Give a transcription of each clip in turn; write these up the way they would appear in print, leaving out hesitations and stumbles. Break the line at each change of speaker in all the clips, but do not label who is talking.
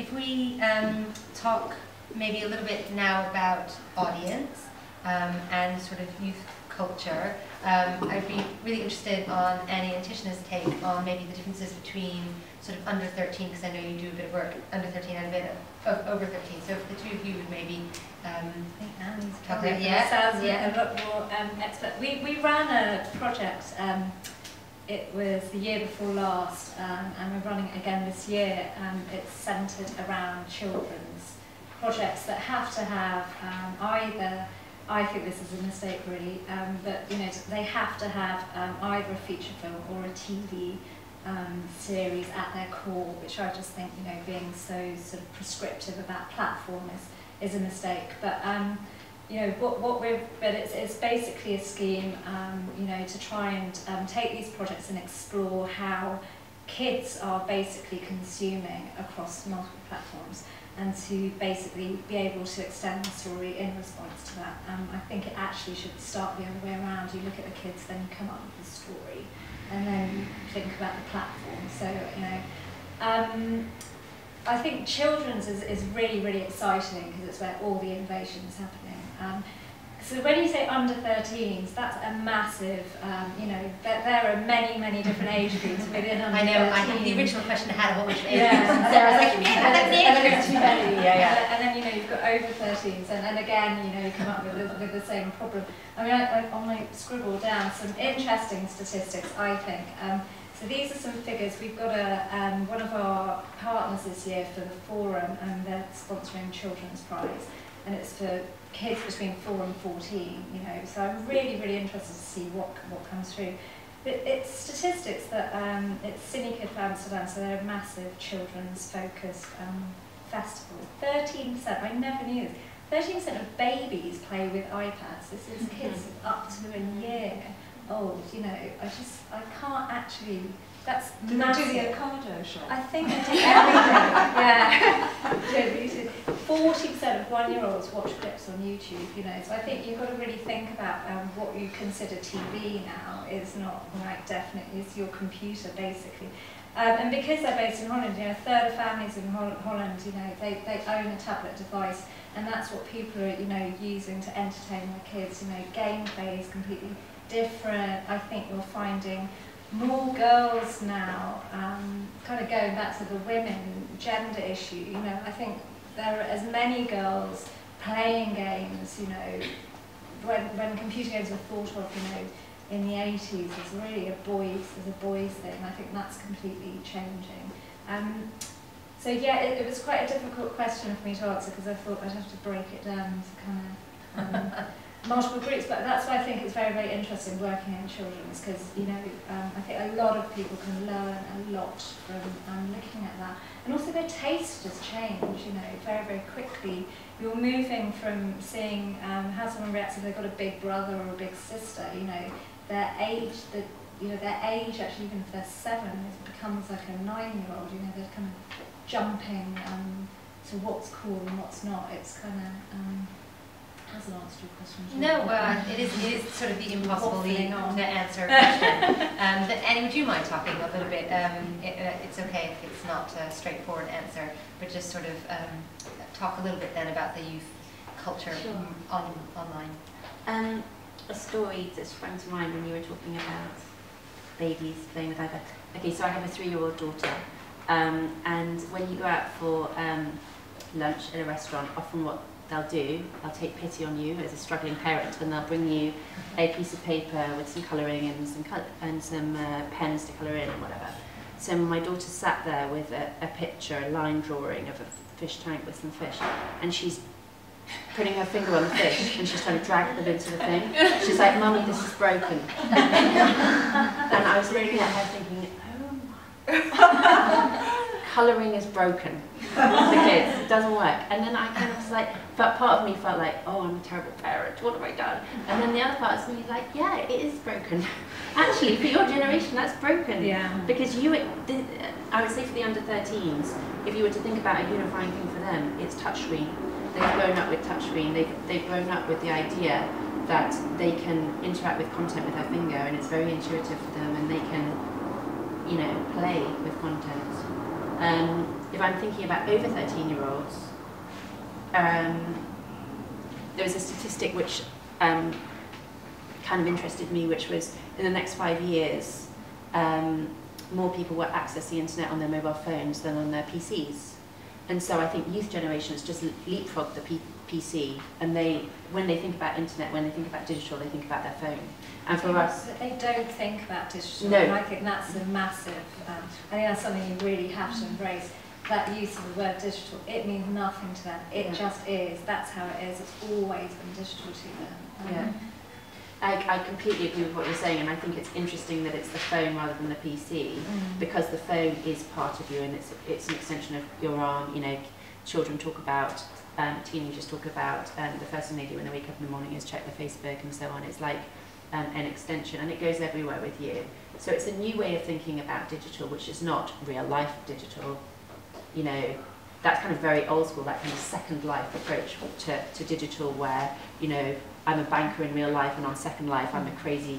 if we talk maybe a little bit now about audience and sort of youth culture, I'd be really interested on Annie and Tishna's take on maybe the differences between sort of under 13, because I know you do a bit of work under 13 and a bit of over 13. So if the two of you would maybe
I think Annie's
talk
probably
about
a lot more expert. We ran a project. It was the year before last, and we're running it again this year. It's centred around children's projects that have to have either. I think this is a mistake really, but you know they have to have either a feature film or a TV series at their core, which I just think, you know, being so sort of prescriptive about platform is a mistake. But you know but it's basically a scheme, you know, to try and take these projects and explore how kids are basically consuming across multiple platforms, and to basically be able to extend the story in response to that. I think it actually should start the other way around. You look at the kids, then you come up with the story, and then you think about the platform. So, you know, I think children's is really, really exciting because it's where all the innovation is happening. So when you say under 13s, that's a massive, you know, there are many, many different age groups within under 13s.
I know, the original question had a whole bunch of age groups, and Sarah was like,
and then, you know, you've got over 13s, and again, you know, you come up with the same problem. I mean, I on my scribble down some interesting statistics, I think. So these are some figures. We've got one of our partners this year for the forum, and they're sponsoring Children's Prize, and it's for kids between 4 and 14, you know, so I'm really, really interested to see what comes through. But it's statistics that, it's Cinekid for Amsterdam, so they're a massive children's focused festival. 13%, I never knew this, 13% of babies play with iPads. This is kids up to a year old, you know, I can't actually, that's massive.
Do the Ocado shop?
I think they do everything, yeah. 40% of 1-year-olds watch clips on YouTube, you know, so I think you've got to really think about what you consider TV now is not like definitely, it's your computer basically. And because they're based in Holland, you know, a third of families in Holland, you know, they own a tablet device, and that's what people are, you know, using to entertain their kids. You know, gameplay is completely different. I think you're finding more girls now, kind of going back to the women gender issue, you know, I think there are as many girls playing games, you know, when computer games were thought of, you know, in the 80s as really a boys thing. I think that's completely changing. So yeah, it was quite a difficult question for me to answer because I thought I'd have to break it down to kind of multiple groups, but that's why I think it's very, very interesting working in children's, because, you know, I think a lot of people can learn a lot from looking at that. And also their taste has changed, you know, very, very quickly. You're moving from seeing how someone reacts if they've got a big brother or a big sister, you know, their age, actually, even if they're 7, it becomes like a 9-year-old, you know, they're kind of jumping to what's cool and what's not. It's kind of, hasn't answered your question.
No, well, it is sort of the impossible to answer question. Annie, would you mind talking a little bit? It's okay if it's not a straightforward answer, but just sort of talk a little bit then about the youth culture online.
A story that sprang to mind when you were talking about babies playing with iPads. Okay, so I have a 3-year-old daughter, and when you go out for lunch at a restaurant, often what they'll do, they'll take pity on you as a struggling parent, and they'll bring you a piece of paper with some colouring and some pens to colour in and whatever. So my daughter sat there with a picture, a line drawing of a fish tank with some fish, and she's putting her finger on the fish and she's trying to drag them into the thing. She's like, "Mummy, this is broken." And I was looking at her thinking, oh my, colouring is broken for kids, it doesn't work. And then I kind of was like, but part of me felt like, oh, I'm a terrible parent, what have I done? And then the other part of me was like, yeah, it is broken. Actually, for your generation, that's broken.
Yeah.
Because I would say for the under 13s, if you were to think about a unifying thing for them, it's touchscreen. They've grown up with touchscreen, they've grown up with the idea that they can interact with content with their finger, and it's very intuitive for them, and they can, you know, play with content. if I'm thinking about over 13-year-olds, there was a statistic which kind of interested me, which was in the next 5 years, more people will access the internet on their mobile phones than on their PCs. And so I think youth generations just leapfrog the PC, and when they think about internet, when they think about digital, they think about their phone. And for us,
they don't think about digital.
No.
And I think that's a massive. I think that's something you really have to embrace. That use of the word digital, it means nothing to them. It just is. That's how it is. It's always been digital to them.
Yeah. I completely agree with what you're saying, and I think it's interesting that it's the phone rather than the PC, because the phone is part of you, and it's an extension of your arm. You know, children talk about, teenagers talk about, the first thing they do when they wake up in the morning is check their Facebook and so on. It's like an extension, and it goes everywhere with you. So it's a new way of thinking about digital, which is not real life digital. You know, that's kind of very old school, that kind of second life approach to digital, where, you know, I'm a banker in real life, and on Second Life I'm a crazy,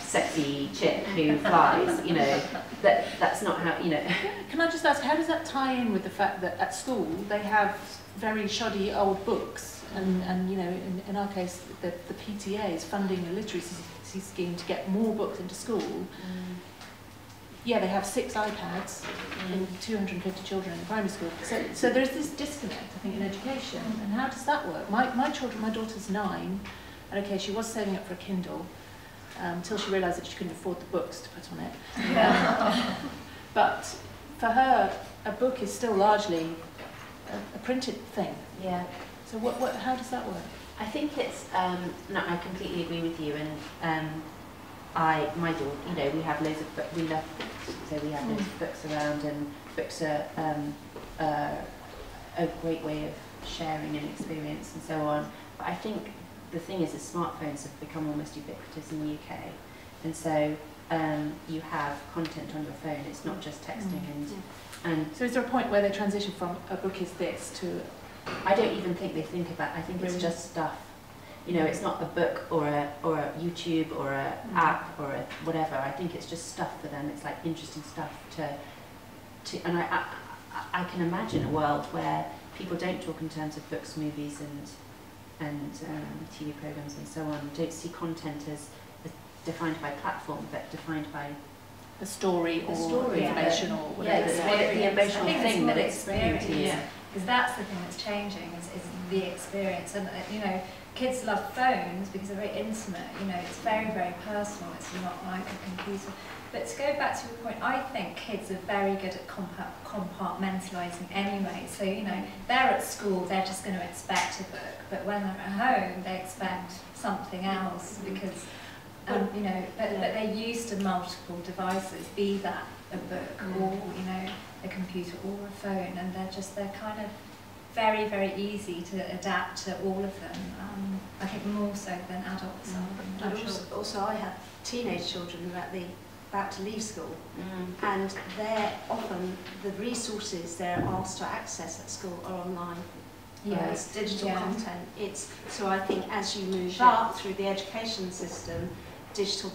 sexy chick who flies. You know, that's not how, you know.
Can I just ask, how does that tie in with the fact that at school they have very shoddy old books, and you know, in our case, the PTA is funding a literacy scheme to get more books into school. Yeah, they have 6 iPads in 250 children in primary school. So there's this disconnect, I think, in education. And how does that work? My daughter's 9, and okay, she was saving up for a Kindle until she realised that she couldn't afford the books to put on it. But for her, a book is still largely a printed thing.
Yeah.
So how does that work?
I think it's, no, I completely agree with you, and my daughter, you know, we have loads of books, we love books, so we have loads of books around, and books are a great way of sharing an experience and so on. But I think the thing is that smartphones have become almost ubiquitous in the UK, and so you have content on your phone, it's not just texting. And
so is there a point where they transition from a book is this to...
I don't even think they think about, I think it's just stuff. You know, it's not a book or a YouTube or a app or a whatever. I think it's just stuff for them. It's like interesting stuff to and I can imagine a world where people don't talk in terms of books, movies, and TV programs and so on. Don't see content as defined by platform, but defined by
a story or information or whatever.
The emotional thing that it's
experience.
to you.
Because that's the thing that's changing, is the experience. And you know, kids love phones because they're very intimate. You know, it's very, very personal. It's not like a computer. But to go back to your point, I think kids are very good at compartmentalising anyway. So, you know, they're at school, they're just going to expect a book. But when they're at home, they expect something else because, you know, but they're used to multiple devices, be that a book or, you know, a computer or a phone. And they're kind of very, very easy to adapt to all of them. I think more so than adults are.
And also I have teenage children who are about to leave school, and they're often, the resources they're asked to access at school are online. It's digital content. So I think as you move up through the education system, digital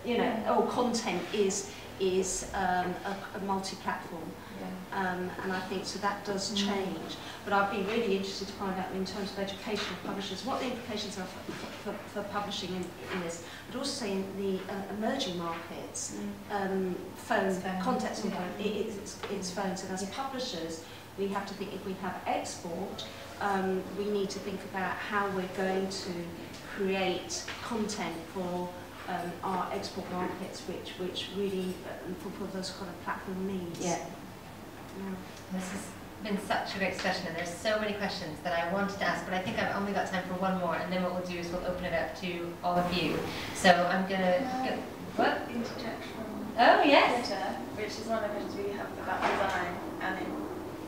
you know, all content is a multi-platform. And I think so that does change. But I'd be really interested to find out in terms of educational publishers what the implications are for publishing in this, but also in the emerging markets, context on phone, it's phones. And as publishers, we have to think, if we have export, we need to think about how we're going to create content for our export markets, which really fulfill those kind of platform needs.
This has been such a great discussion, and there's so many questions that I wanted to ask, but I think I've only got time for one more, and then what we'll do is we'll open it up to all of you. So I'm going to... What?
Interjection.
Oh, yes.
Twitter, which is one of the questions we have about design, and in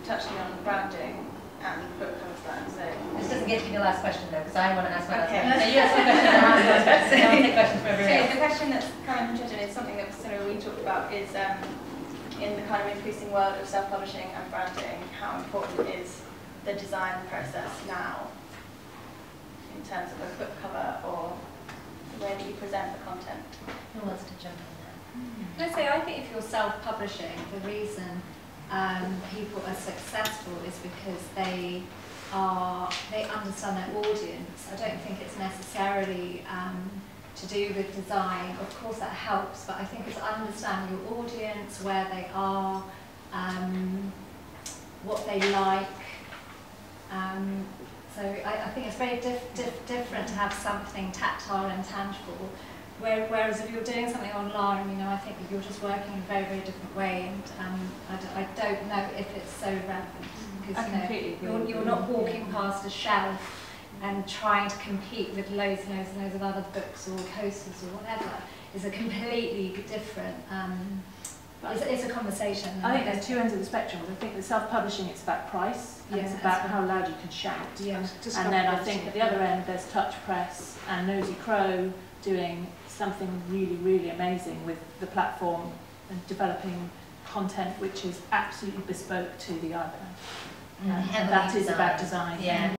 touching on branding and book cover design. So
this doesn't get to be the last question, though, because I want to ask my last
Okay.
question. So you ask my question, and I'll ask my last question. I'll take questions from everyone else.
the question that's kind of interesting is something that we talked about is in the kind of increasing world of self-publishing and branding, how important is the design process now in terms of a book cover or the way that you present the content?
Who wants to jump on that?
I think if you're self-publishing, the reason people are successful is because they understand their audience. I don't think it's necessarily to do with design. Of course that helps, but I think it's understanding your audience, where they are, what they like. So I think it's very different to have something tactile and tangible. Whereas if you're doing something online, you know, I think you're just working in a very, very different way, and I don't know if it's so relevant, because you're not walking past a shelf and trying to compete with loads and loads and loads of other books or coasters or whatever. It's a completely different. It's a conversation.
I think there's two ends of the spectrum. I think the self-publishing, it's about price, and it's about how loud you can shout.
Yeah.
And then I think at the other end there's Touch Press and Nosy Crow doing something really, really amazing with the platform and developing content which is absolutely bespoke to the iPad. And that is about design.
Yeah.